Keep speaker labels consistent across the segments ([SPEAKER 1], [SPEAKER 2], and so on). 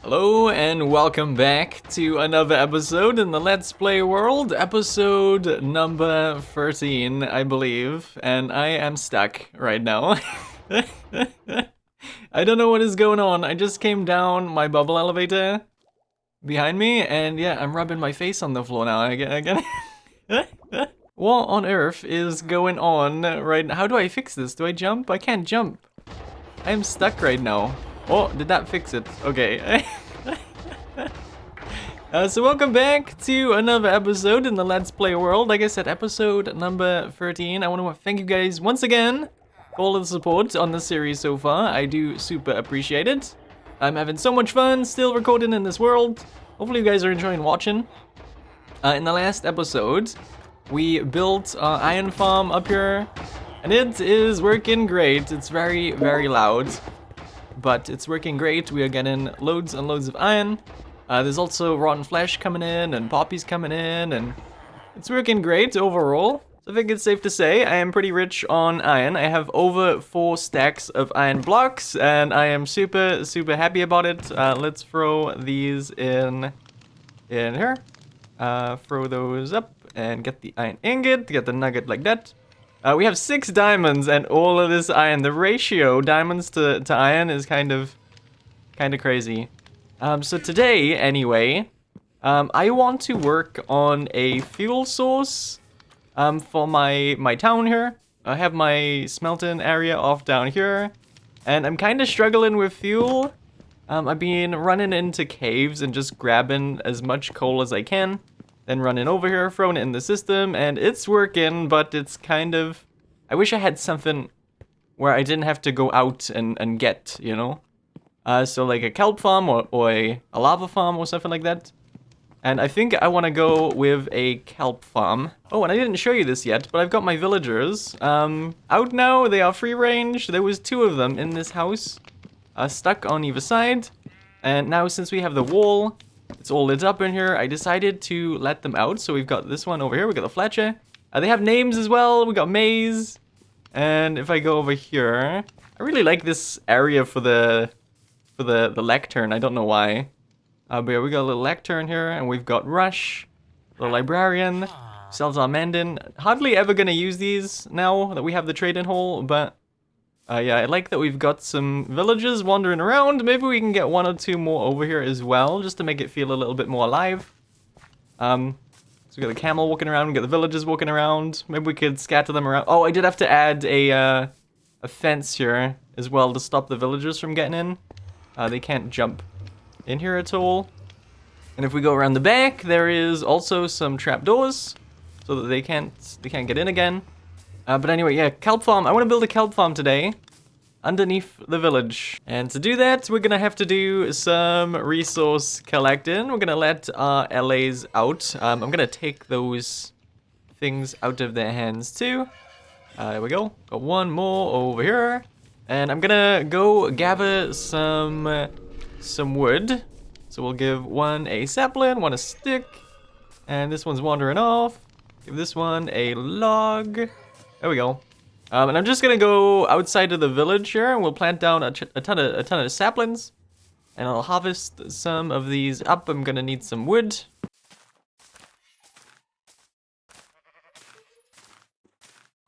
[SPEAKER 1] Hello and welcome back to another episode in the Let's Play world, episode number 13, I believe, and I am stuck right now. I don't know what is going on. I just came down my bubble elevator behind me, and yeah, I'm rubbing my face on the floor now again. What on earth is going on right now? How do I fix this? Do I jump? I can't jump. I am stuck right now. Oh, did that fix it? Okay. So welcome back to another episode in the Let's Play world. Like I said, episode number 13. I want to thank you guys once again for all of the support on the series so far. I do super appreciate it. I'm having so much fun still recording in this world. Hopefully you guys are enjoying watching. In the last episode, we built our iron farm up here, and it is working great. It's very, very loud, but it's working great. We are getting loads and loads of iron. There's also rotten flesh coming in and poppies coming in, and it's working great overall. So I think it's safe to say I am pretty rich on iron. I have over 4 stacks of iron blocks, and I am super, super happy about it. Let's throw these in here. Throw those up and get the iron ingot, get the nugget like that. We have 6 diamonds and all of this iron. The ratio diamonds to iron is kind of crazy. So today, anyway, I want to work on a fuel source for my town here. I have my smelting area off down here, and I'm kind of struggling with fuel. I've been running into caves and just grabbing as much coal as I can, then running over here, throwing it in the system, and it's working, but it's kind of... I wish I had something where I didn't have to go out and get, you know? So like a kelp farm or a lava farm or something like that. And I think I want to go with a kelp farm. Oh, and I didn't show you this yet, but I've got my villagers out now. They are free range. There was 2 of them in this house, stuck on either side. And now since we have the wall, it's all lit up in here, I decided to let them out. So we've got this one over here. We got the Fletcher. They have names as well. We got Maze. And if I go over here, I really like this area for the lectern. I don't know why. But yeah, we got a little lectern here, and we've got Rush, the librarian, sells our mending. Hardly ever gonna use these now that we have the trading hall, but yeah, I like that we've got some villagers wandering around. Maybe we can get 1 or 2 more over here as well, just to make it feel a little bit more alive. So we got the camel walking around, we got the villagers walking around. Maybe we could scatter them around. Oh, I did have to add a fence here as well to stop the villagers from getting in. They can't jump in here at all. And if we go around the back, there is also some trapdoors so that they can't get in again. But anyway, yeah, kelp farm. I want to build a kelp farm today underneath the village. And to do that, we're gonna have to do some resource collecting. We're gonna let our LAs out. I'm gonna take those things out of their hands too. There we go. Got 1 more over here. And I'm gonna go gather some wood. So we'll give 1 a sapling, 1 a stick. And this one's wandering off. Give this one a log. There we go. And I'm just gonna go outside of the village here, and we'll plant down a ton of saplings. And I'll harvest some of these up. I'm gonna need some wood.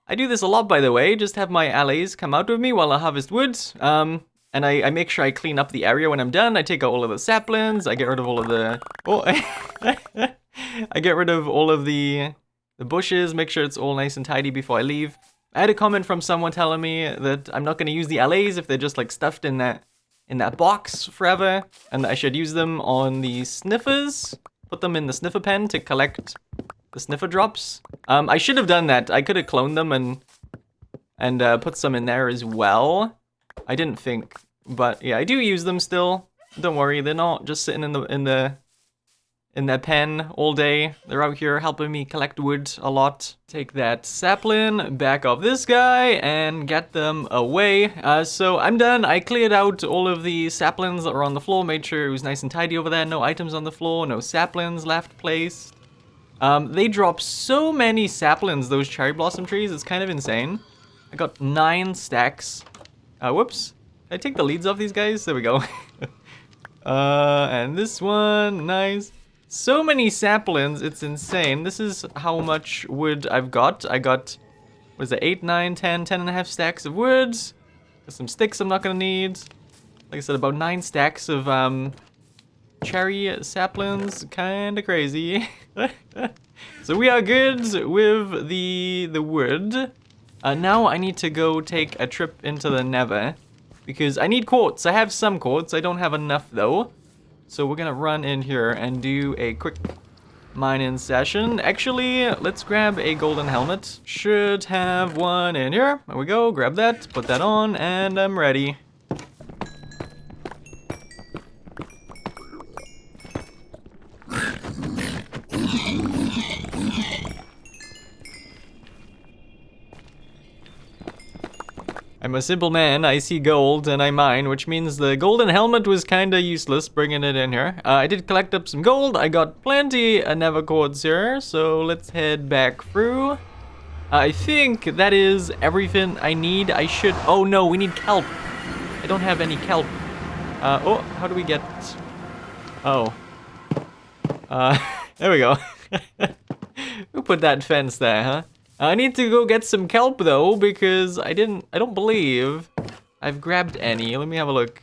[SPEAKER 1] I do this a lot, by the way, just have my allies come out with me while I harvest wood. And I make sure I clean up the area when I'm done. I take out all of the saplings, I get rid of all of the... Oh, I get rid of all of the bushes, make sure it's all nice and tidy before I leave. I had a comment from someone telling me that I'm not going to use the LAs if they're just like stuffed in that box forever, and I should use them on the sniffers, put them in the sniffer pen to collect the sniffer drops. I should have done that. I could have cloned them and put some in there as well. I didn't think, but yeah, I do use them still. Don't worry, they're not just sitting in their pen all day. They're out here helping me collect wood a lot. Take that sapling back off this guy and get them away. So I'm done. I cleared out all of the saplings that were on the floor, made sure it was nice and tidy over there. No items on the floor, no saplings left placed. They drop so many saplings, those cherry blossom trees, it's kind of insane. I got 9 stacks. Whoops. Did I take the leads off these guys? There we go. And this one, nice. So many saplings, it's insane. This is how much wood I've got. I got, what is it, 8, 9, 10, 10 and a half stacks of wood. Got some sticks I'm not gonna need. Like I said, about 9 stacks of cherry saplings. Kinda crazy. So we are good with the wood. Now I need to go take a trip into the Nether. Because I need quartz. I have some quartz. I don't have enough though. So we're gonna run in here and do a quick mining session. Actually, let's grab a golden helmet. Should have one in here. There we go. Grab that. Put that on. And I'm ready. I'm a simple man, I see gold and I mine, which means the golden helmet was kinda useless bringing it in here. I did collect up some gold, I got plenty of nether quartz here, so let's head back through. I think that is everything I need. I should, oh no, we need kelp. I don't have any kelp. Oh, how do we get, oh. There we go. Who put that fence there, huh? I need to go get some kelp though, because I don't believe I've grabbed any. Let me have a look.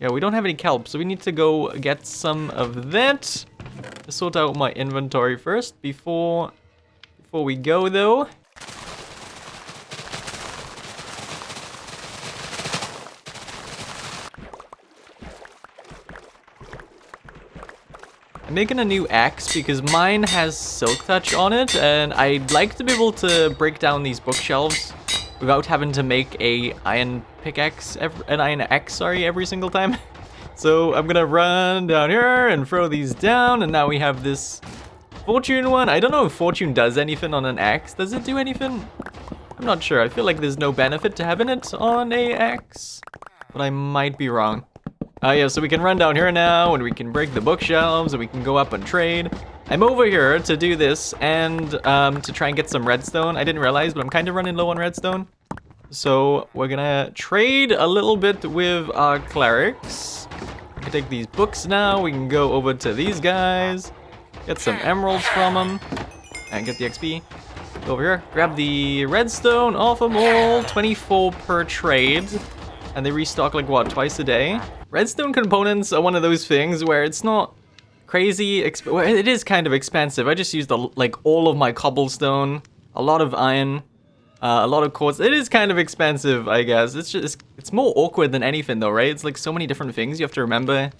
[SPEAKER 1] Yeah, we don't have any kelp, so we need to go get some of that. Sort out my inventory first before we go though. I'm making a new axe because mine has silk touch on it, and I'd like to be able to break down these bookshelves without having to make an iron axe, every single time. So I'm gonna run down here and throw these down, and now we have this fortune one. I don't know if fortune does anything on an axe. Does it do anything? I'm not sure. I feel like there's no benefit to having it on a axe, but I might be wrong. Yeah, so we can run down here now, and we can break the bookshelves, and we can go up and trade. I'm over here to do this, and to try and get some redstone. I didn't realize, but I'm kind of running low on redstone. So we're gonna trade a little bit with our clerics. We can take these books now. We can go over to these guys, get some emeralds from them, and get the XP. Go over here, grab the redstone off them all, 24 per trade. And they restock like what, twice a day? Redstone components are one of those things where it's not crazy well, it is kind of expensive. I just used like all of my cobblestone, a lot of iron, a lot of quartz. It is kind of expensive, I guess. It's more awkward than anything though, right? It's like so many different things you have to remember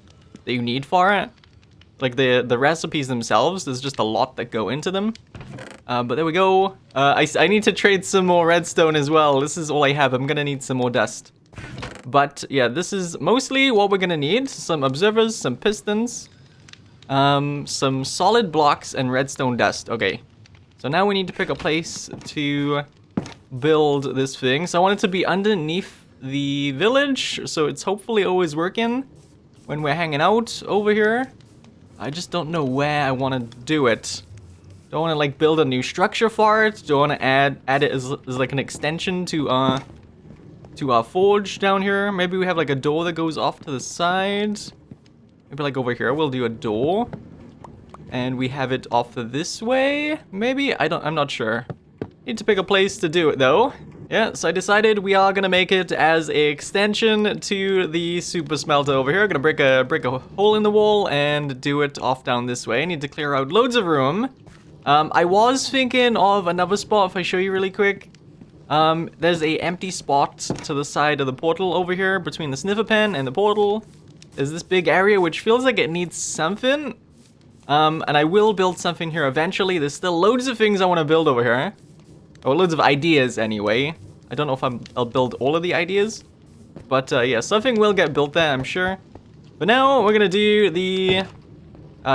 [SPEAKER 1] that you need for it. Like the recipes themselves, there's just a lot that go into them. But there we go. I need to trade some more redstone as well. This is all I have. I'm gonna need some more dust. But yeah, this is mostly what we're gonna need. Some observers, some pistons, some solid blocks, and redstone dust. Okay, so now we need to pick a place to build this thing. So I want it to be underneath the village, so it's hopefully always working when we're hanging out over here. I just don't know where I want to do it. Don't want to like build a new structure for it. Don't want to add it as like an extension to our forge down here. Maybe we have like a door that goes off to the side. Maybe like over here we'll do a door. And we have it off this way, maybe? I'm not sure. Need to pick a place to do it though. Yeah, so I decided we are gonna make it as a extension to the super smelter over here. Gonna break a hole in the wall and do it off down this way. Need to clear out loads of room. I was thinking of another spot if I show you really quick. There's a empty spot to the side of the portal over here between the sniffer pen and the portal. There's this big area which feels like it needs something. And I will build something here eventually. There's still loads of things I want to build over here. Or loads of ideas anyway. I don't know if I'll build all of the ideas. But yeah, something will get built there, I'm sure. But now we're gonna do the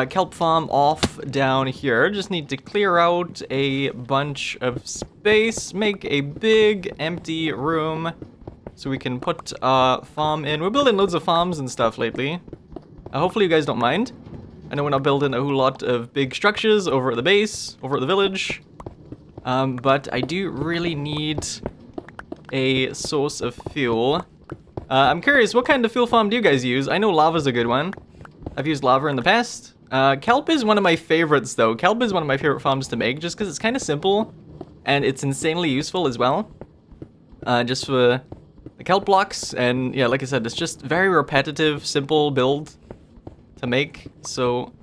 [SPEAKER 1] kelp farm off down here. Just need to clear out a bunch of space, make a big empty room so we can put a farm in. We're building loads of farms and stuff lately. Hopefully you guys don't mind. I know we're not building a whole lot of big structures over at the base, over at the village. But I do really need a source of fuel. I'm curious, what kind of fuel farm do you guys use? I know lava's a good one. I've used lava in the past. Kelp is one of my favorites though. Kelp is one of my favorite farms to make just because it's kind of simple and it's insanely useful as well. Just for the kelp blocks, and yeah, like I said, it's just very repetitive, simple build to make. So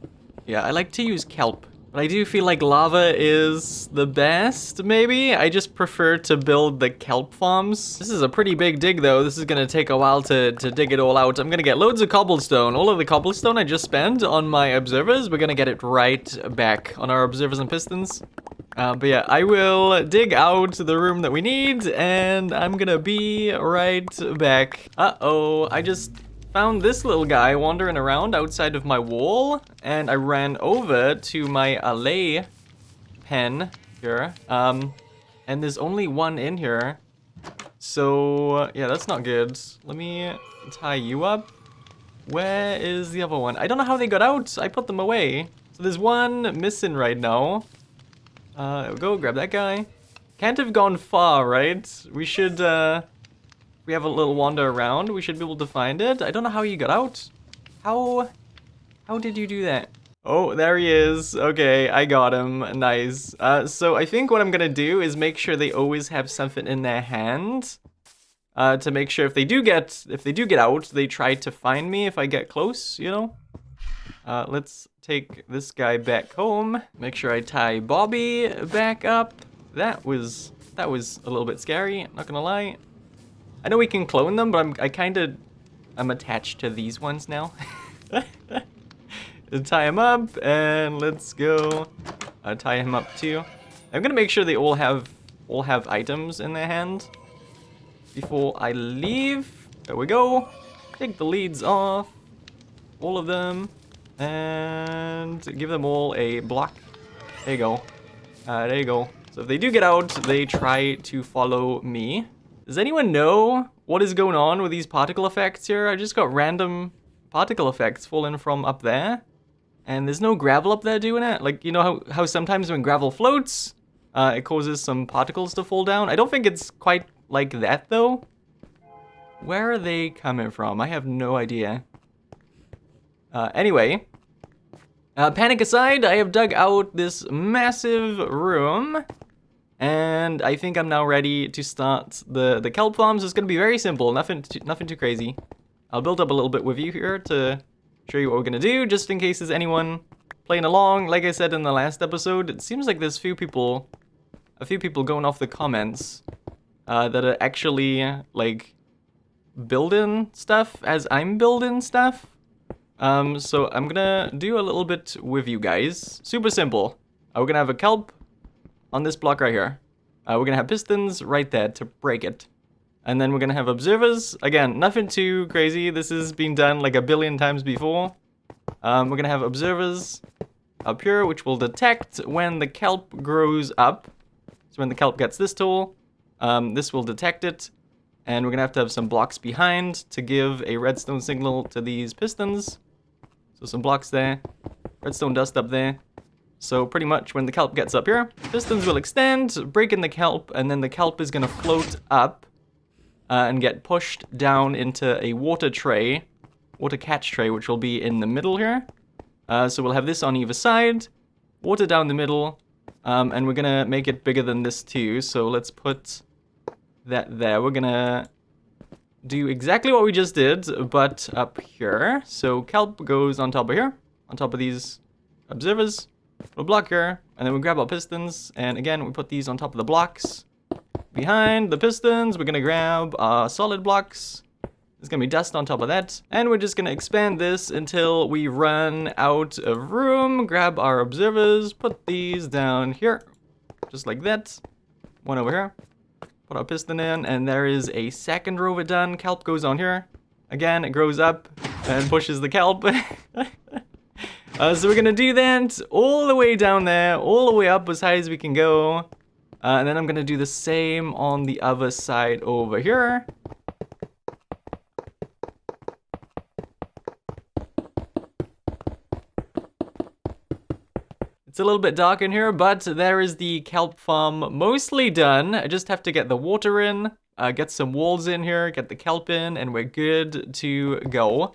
[SPEAKER 1] yeah, I like to use kelp. But I do feel like lava is the best, maybe? I just prefer to build the kelp farms. This is a pretty big dig, though. This is gonna take a while to dig it all out. I'm gonna get loads of cobblestone. All of the cobblestone I just spent on my observers, we're gonna get it right back on our observers and pistons. But yeah, I will dig out the room that we need, and I'm gonna be right back. Uh-oh, I just found this little guy wandering around outside of my wall, and I ran over to my allay pen here. And there's only one in here. So, yeah, that's not good. Let me tie you up. Where is the other one? I don't know how they got out. I put them away. So there's one missing right now. Go grab that guy. Can't have gone far, right? We should, we have a little wander around, we should be able to find it. I don't know how you got out. How did you do that? Oh, there he is. Okay, I got him. Nice. So I think what I'm gonna do is make sure they always have something in their hand. To make sure if they do get out, they try to find me if I get close, you know? Let's take this guy back home. Make sure I tie Bobby back up. That was a little bit scary, not gonna lie. I know we can clone them, but I'm attached to these ones now. Tie him up, and let's go. Tie him up too. I'm gonna make sure they all have items in their hand before I leave. There we go. Take the leads off, all of them, and give them all a block. There you go. There you go. So if they do get out, they try to follow me. Does anyone know what is going on with these particle effects here? I just got random particle effects falling from up there. And there's no gravel up there doing it. Like, you know how sometimes when gravel floats, it causes some particles to fall down? I don't think it's quite like that, though. Where are they coming from? I have no idea. Anyway. Panic aside, I have dug out this massive room. And I think I'm now ready to start the kelp farms. It's gonna be very simple, nothing too crazy. I'll build up a little bit with you here to show you what we're gonna do, just in case there's anyone playing along. Like I said in the last episode, it seems like there's a few people going off the comments that are actually like building stuff as I'm building stuff. So I'm gonna do a little bit with you guys. Super simple. We're gonna have a kelp on this block right here. We're gonna have pistons right there to break it. And then we're gonna have observers. Again, nothing too crazy. This has been done like a billion times before. We're gonna have observers up here, which will detect when the kelp grows up. So when the kelp gets this tall, this will detect it. And we're gonna have to have some blocks behind to give a redstone signal to these pistons. So some blocks there, redstone dust up there. So pretty much when the kelp gets up here, pistons will extend, break in the kelp, and then the kelp is gonna float up and get pushed down into a water catch tray, which will be in the middle here. So we'll have this on either side, water down the middle, and we're gonna make it bigger than this too. So let's put that there. We're gonna do exactly what we just did, but up here. So kelp goes on top of here, on top of these observers. We'll block here, and then we grab our pistons, and again, we put these on top of the blocks. Behind the pistons, we're gonna grab our solid blocks. There's gonna be dust on top of that, and we're just gonna expand this until we run out of room. Grab our observers, put these down here, just like that. One over here. Put our piston in, and there is a second row of it done. Kelp goes on here. Again, it grows up and pushes the kelp. So we're gonna do that all the way down there, all the way up as high as we can go. And then I'm gonna do the same on the other side over here. It's a little bit dark in here, but there is the kelp farm mostly done. I just have to get the water in. get some walls in here, get the kelp in, and we're good to go.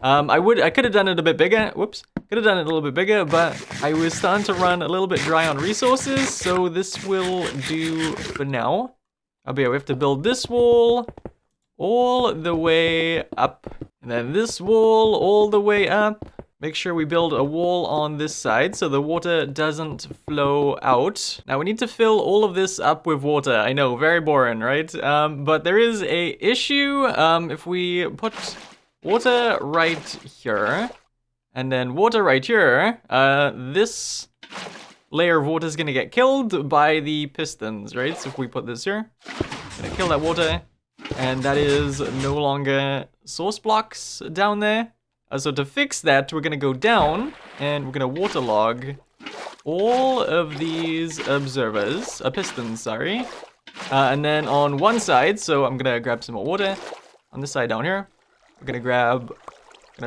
[SPEAKER 1] I could have done it a bit bigger. Whoops. Could have done it a little bit bigger, but I was starting to run a little bit dry on resources, so this will do for now. We have to build this wall all the way up, and then this wall all the way up. Make sure we build a wall on this side so the water doesn't flow out. Now we need to fill all of this up with water. I know, very boring, right? But there is a issue. If we put water right here and then water right here, this layer of water is gonna get killed by the pistons, right? So if we put this here, gonna kill that water, and that is no longer source blocks down there. So to fix that, we're gonna go down and we're gonna waterlog all of these observers, pistons, sorry. And then on one side, so I'm gonna grab some more water. On this side down here, we're gonna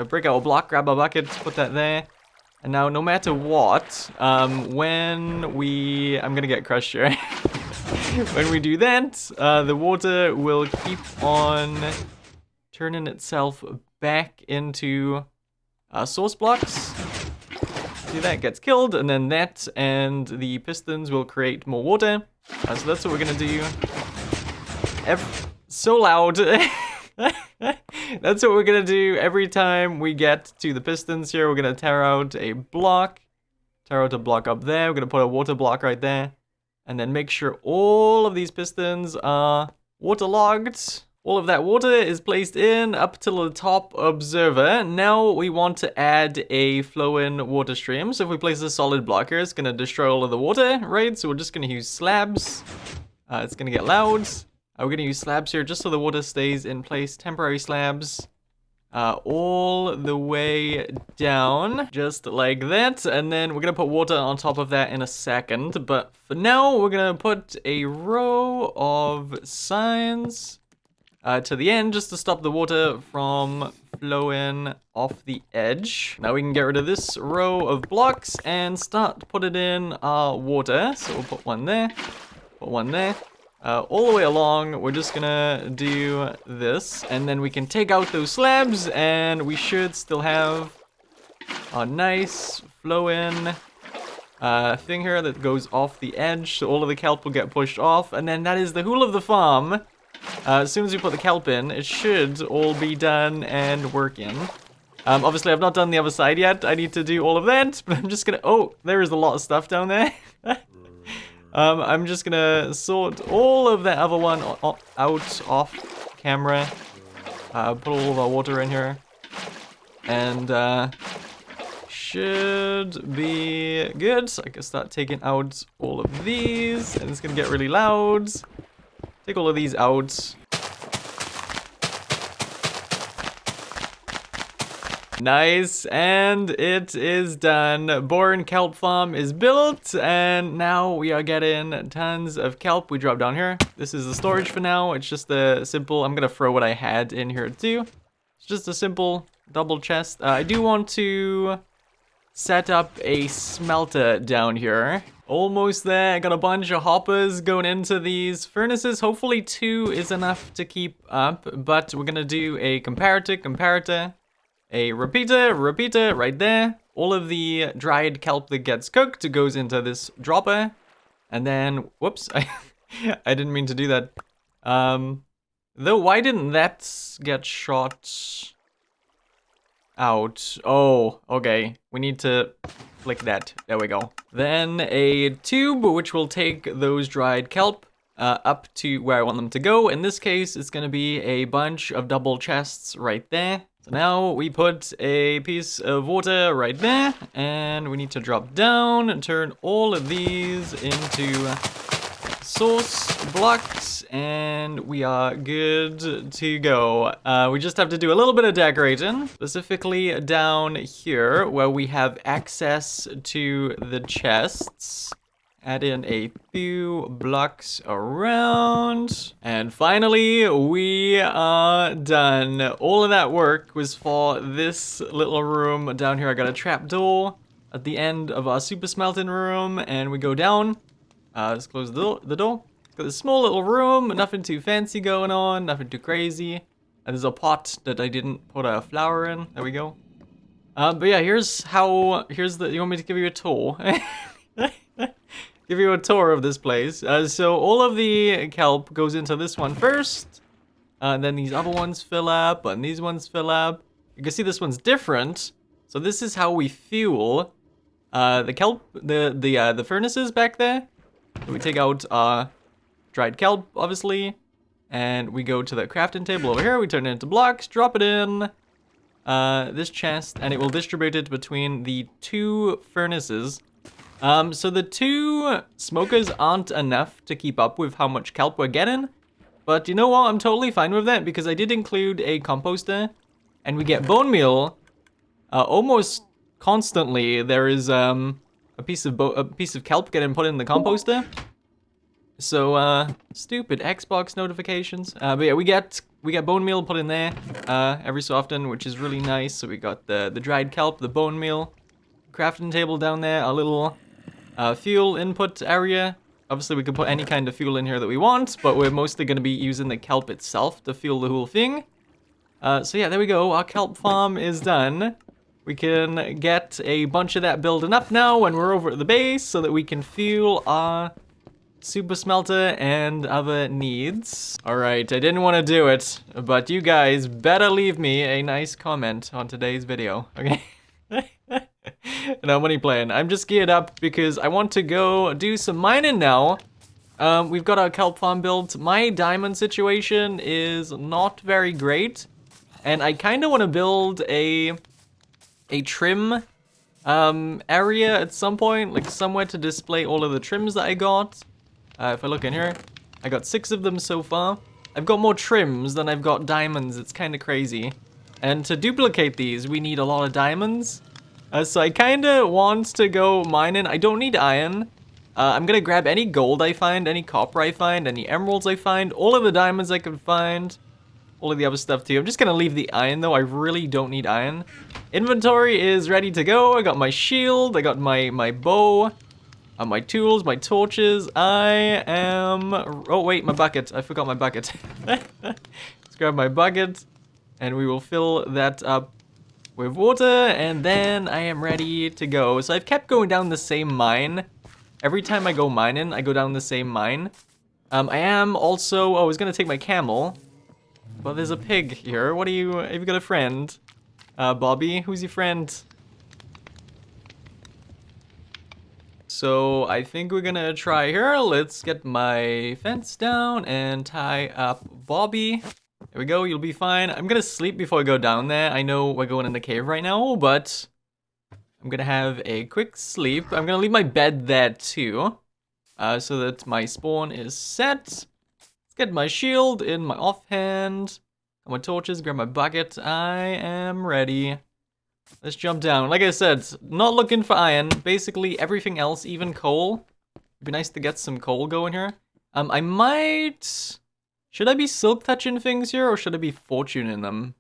[SPEAKER 1] break out a block, grab a bucket, put that there. And now no matter what, I'm gonna get crushed here. When we do that, the water will keep on turning itself back into source blocks. See, that gets killed, and then that and the pistons will create more water. So that's what we're gonna do. So loud. That's what we're gonna do every time we get to the pistons here. We're gonna tear out a block up there. We're gonna put a water block right there, and then make sure all of these pistons are waterlogged. All of that water is placed in up till the top observer. Now we want to add a flow-in water stream. So if we place a solid block here, it's gonna destroy all of the water, right? So we're just gonna use slabs. It's gonna get loud. We're gonna use slabs here just so the water stays in place. Temporary slabs. All the way down, just like that. And then we're gonna put water on top of that in a second. But for now, we're gonna put a row of signs to the end, just to stop the water from flowing off the edge. Now we can get rid of this row of blocks and start putting in our water. So we'll put one there, put one there. All the way along, we're just gonna do this, and then we can take out those slabs, and we should still have a nice flow-in thing here that goes off the edge, so all of the kelp will get pushed off, and then that is the whole of the farm. As soon as we put the kelp in, it should all be done and working. Obviously, I've not done the other side yet. I need to do all of that, but I'm just gonna... Oh, there is a lot of stuff down there. I'm just gonna sort all of that other one out off camera. Put all of our water in here. And should be good. So I can start taking out all of these, and it's gonna get really loud. Take all of these out. Nice, and it is done. Boring kelp farm is built, and now we are getting tons of kelp. We drop down here. This is the storage for now. It's just a simple, I'm gonna throw what I had in here too. It's just a simple double chest. I do want to set up a smelter down here. Almost there. I got a bunch of hoppers going into these furnaces. Hopefully 2 is enough to keep up, but we're gonna do a comparator, a repeater right there. All of the dried kelp that gets cooked goes into this dropper. And then, whoops, I didn't mean to do that. Though, why didn't that get shot out? Oh, okay. We need to flick that. There we go. Then a tube, which will take those dried kelp up to where I want them to go. In this case, it's gonna be a bunch of double chests right there. So now we put a piece of water right there, and we need to drop down and turn all of these into source blocks, and we are good to go. We just have to do a little bit of decorating, specifically down here where we have access to the chests. Add in a few blocks around. And finally, we are done. All of that work was for this little room down here. I got a trap door at the end of our super smelting room, and we go down. Let's close the door. Got this small little room, nothing too fancy going on, nothing too crazy. And there's a pot that I didn't put a flower in. There we go. But yeah, you want me to give you a tour? Give you a tour of this place. So all of the kelp goes into this one first. And then these other ones fill up, and these ones fill up. You can see this one's different. So this is how we fuel the kelp, the furnaces back there. So we take out dried kelp, obviously. And we go to the crafting table over here. We turn it into blocks, drop it in this chest, and it will distribute it between the 2 furnaces. So the 2 smokers aren't enough to keep up with how much kelp we're getting. But you know what? I'm totally fine with that because I did include a composter, and we get bone meal almost constantly. There is a piece of kelp getting put in the composter. So stupid Xbox notifications. But yeah, we get bone meal put in there every so often, which is really nice. So we got the dried kelp, the bone meal, crafting table down there, a little fuel input area. Obviously, we can put any kind of fuel in here that we want, but we're mostly going to be using the kelp itself to fuel the whole thing. So yeah, there we go. Our kelp farm is done. We can get a bunch of that building up now when we're over at the base so that we can fuel our super smelter and other needs. Alright, I didn't want to do it, but you guys better leave me a nice comment on today's video, okay? No money plan. I'm just geared up because I want to go do some mining now. We've got our kelp farm built. My diamond situation is not very great, and I kind of want to build a trim area at some point, like somewhere to display all of the trims that I got. If I look in here, I got 6 of them so far. I've got more trims than I've got diamonds. It's kind of crazy. And to duplicate these, we need a lot of diamonds. So I kind of want to go mining. I don't need iron. I'm going to grab any gold I find, any copper I find, any emeralds I find, all of the diamonds I can find, all of the other stuff too. I'm just going to leave the iron though. I really don't need iron. Inventory is ready to go. I got my shield. I got my bow. My tools, my torches. I am... Oh, wait, my bucket. I forgot my bucket. Let's grab my bucket, and we will fill that up with water, and then I am ready to go. So I've kept going down the same mine. Every time I go mining, I go down the same mine. I am also... Oh, I was going to take my camel, but there's a pig here. What are you... Have you got a friend? Bobby, who's your friend? So I think we're gonna try here. Let's get my fence down and tie up Bobby. There we go, you'll be fine. I'm gonna sleep before I go down there. I know we're going in the cave right now, but I'm gonna have a quick sleep. I'm gonna leave my bed there too, so that my spawn is set. Let's get my shield in my offhand. Got my torches, grab my bucket. I am ready. Let's jump down. Like I said, not looking for iron. Basically everything else, even coal. It'd be nice to get some coal going here. I might... Should I be silk touching things here, or should I be fortuning them?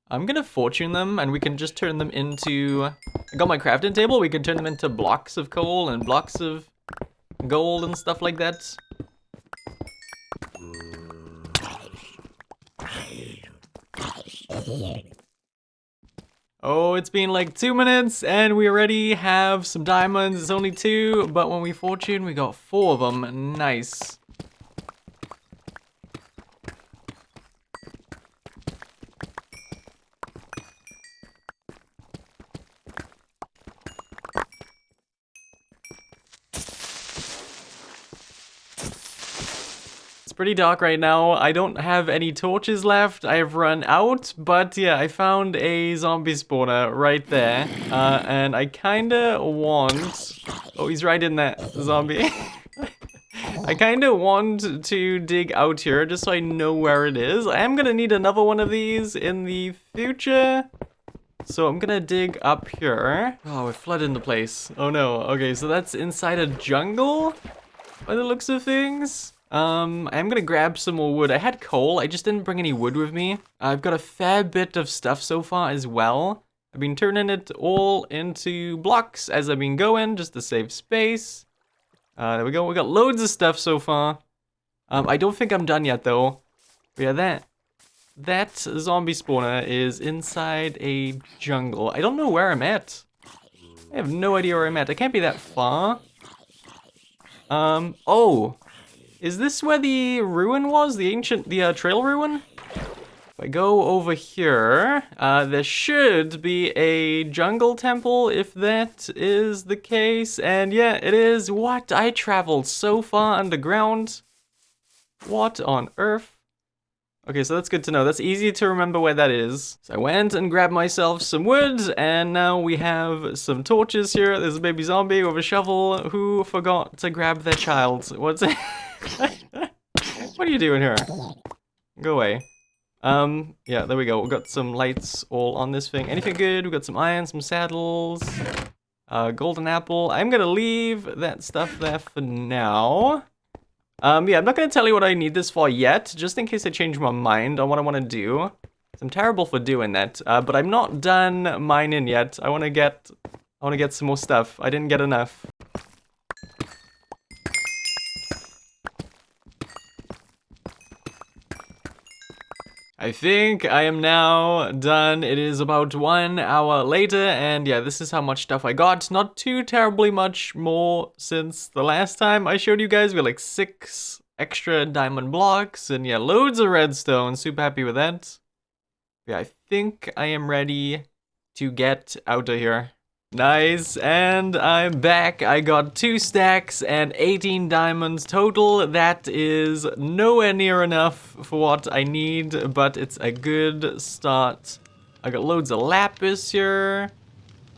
[SPEAKER 1] I'm gonna fortune them, and we can just turn them into... I got my crafting table. We can turn them into blocks of coal and blocks of gold and stuff like that. Oh, it's been like 2 minutes and we already have some diamonds. It's only 2, but when we fortune, we got 4 of them. Nice. It's pretty dark right now. I don't have any torches left. I've run out, but yeah, I found a zombie spawner right there. And I kinda want... Oh, he's right in there, zombie. I kinda want to dig out here just so I know where it is. I am gonna need another one of these in the future. So I'm gonna dig up here. Oh, we're flooding the place. Oh no. Okay, so that's inside a jungle by the looks of things. I'm gonna grab some more wood. I had coal, I just didn't bring any wood with me. I've got a fair bit of stuff so far as well. I've been turning it all into blocks as I've been going, just to save space. There we go, we got loads of stuff so far. I don't think I'm done yet though. But yeah, that zombie spawner is inside a jungle. I don't know where I'm at. I have no idea where I'm at. I can't be that far. Oh. Is this where the ruin was? The trail ruin? If I go over here, there should be a jungle temple if that is the case. And yeah, it is. What? I traveled so far underground. What on earth? Okay, so that's good to know. That's easy to remember where that is. So I went and grabbed myself some wood, and now we have some torches here. There's a baby zombie with a shovel who forgot to grab their child. What's it? What are you doing here? Go away. Yeah, there we go. We got some lights all on this thing. Anything good? We got some iron, some saddles, golden apple. I'm gonna leave that stuff there for now. Yeah, I'm not gonna tell you what I need this for yet, just in case I change my mind on what I want to do. I'm terrible for doing that, but I'm not done mining yet. I want to get some more stuff. I didn't get enough. I think I am now done. It is about 1 hour later, and yeah, this is how much stuff I got. Not too terribly much more since the last time I showed you guys. We got like 6 extra diamond blocks, and yeah, loads of redstone. Super happy with that. Yeah, I think I am ready to get out of here. Nice, and I'm back. I got 2 stacks and 18 diamonds total. That is nowhere near enough for what I need, but it's a good start. I got loads of lapis here.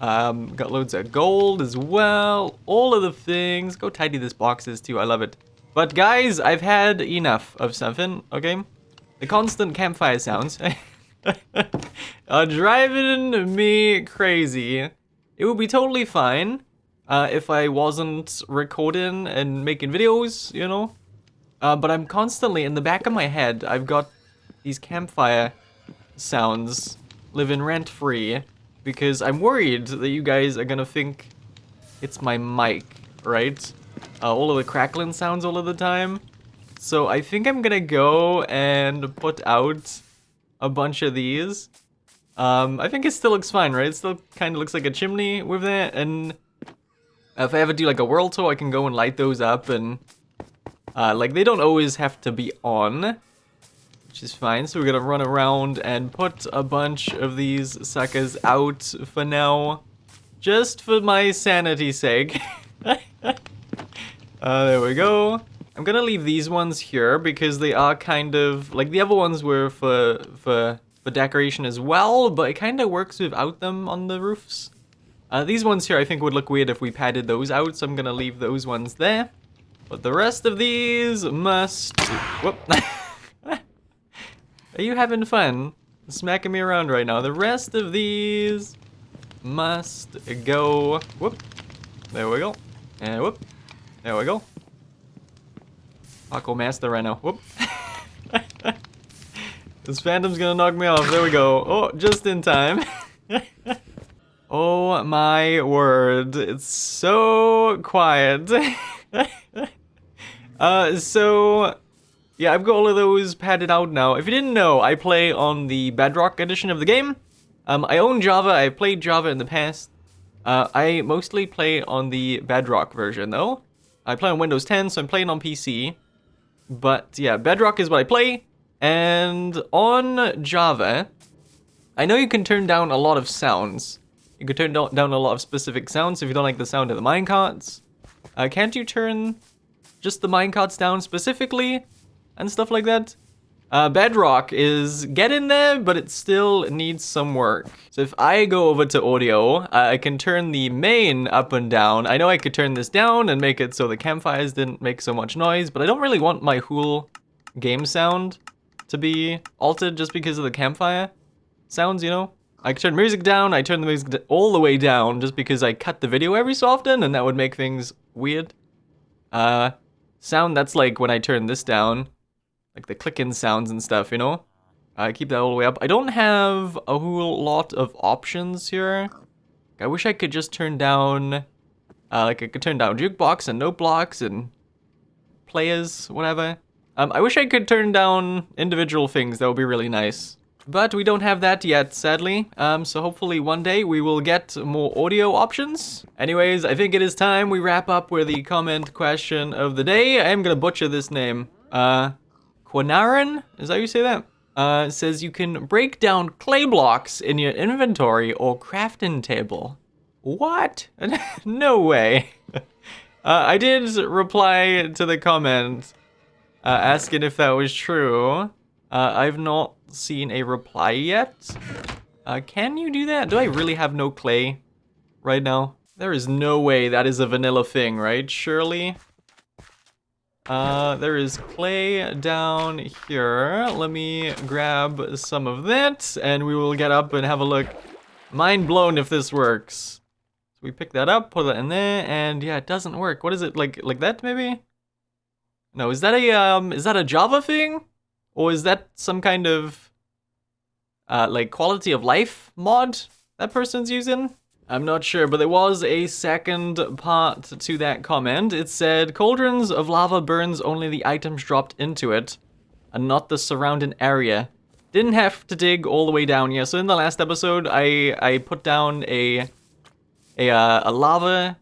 [SPEAKER 1] Got loads of gold as well. All of the things. Go tidy these boxes too, I love it. But guys, I've had enough of something, okay? The constant campfire sounds are driving me crazy. It would be totally fine if I wasn't recording and making videos, you know? But I'm constantly, in the back of my head, I've got these campfire sounds living rent-free because I'm worried that you guys are gonna think it's my mic, right? All of the crackling sounds all of the time. So I think I'm gonna go and put out a bunch of these. I think it still looks fine, right? It still kind of looks like a chimney with that, and if I ever do like a world tour, I can go and light those up, and like they don't always have to be on, which is fine. So we're gonna run around and put a bunch of these suckers out for now, just for my sanity's sake. There we go. I'm gonna leave these ones here because they are kind of like the other ones were for decoration as well, but it kind of works without them on the roofs. These ones here I think would look weird if we padded those out, so I'm gonna leave those ones there. But the rest of these must... Whoop. Are you having fun smacking me around right now? The rest of these must go... Whoop. There we go. And whoop. There we go. Paco Master right now. Whoop. This phantom's gonna knock me off. There we go. Oh, just in time. Oh my word. It's so quiet. So yeah, I've got all of those padded out now. If you didn't know, I play on the Bedrock edition of the game. I own Java. I've played Java in the past. I mostly play on the Bedrock version though. I play on Windows 10, so I'm playing on PC. But yeah, Bedrock is what I play. And on Java, I know you can turn down a lot of sounds. You can turn down a lot of specific sounds if you don't like the sound of the minecarts. Can't you turn just the minecarts down specifically and stuff like that? Bedrock is getting there, but it still needs some work. So if I go over to audio, I can turn the main up and down. I know I could turn this down and make it so the campfires didn't make so much noise, but I don't really want my whole game sound to be altered just because of the campfire sounds, you know? I can turn music down, I turn the music all the way down just because I cut the video every so often, and that would make things weird. Sound, that's like when I turn this down, like the clicking sounds and stuff, you know? I keep that all the way up. I don't have a whole lot of options here. I wish I could just turn down, like I could turn down jukebox and note blocks and players, whatever. I wish I could turn down individual things. That would be really nice. But we don't have that yet, sadly. So hopefully one day we will get more audio options. Anyways, I think it is time we wrap up with the comment question of the day. I am gonna butcher this name. Quanaran? Is that how you say that? Says you can break down clay blocks in your inventory or crafting table. What? No way. I did reply to the comment asking if that was true. I've not seen a reply yet. Can you do that? Do I really have no clay right now? There is no way that is a vanilla thing, right? Surely. There is clay down here. Let me grab some of that, and we will get up and have a look. Mind blown if this works. So we pick that up, put that in there, and yeah, it doesn't work. What is it, like that maybe? No, is that a Java thing? Or is that some kind of, like, quality of life mod that person's using? I'm not sure, but there was a second part to that comment. It said, cauldrons of lava burns only the items dropped into it, and not the surrounding area. Didn't have to dig all the way down here. So in the last episode, I put down a lava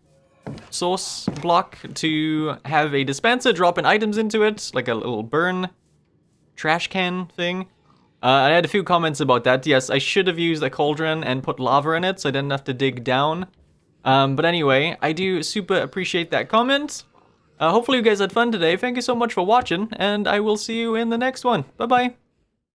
[SPEAKER 1] source block to have a dispenser dropping items into it, like a little burn trash can thing. I had a few comments about that. Yes, I should have used a cauldron and put lava in it so I didn't have to dig down. But anyway, I do super appreciate that comment. Hopefully you guys had fun today. Thank you so much for watching, and I will see you in the next one. Bye-bye.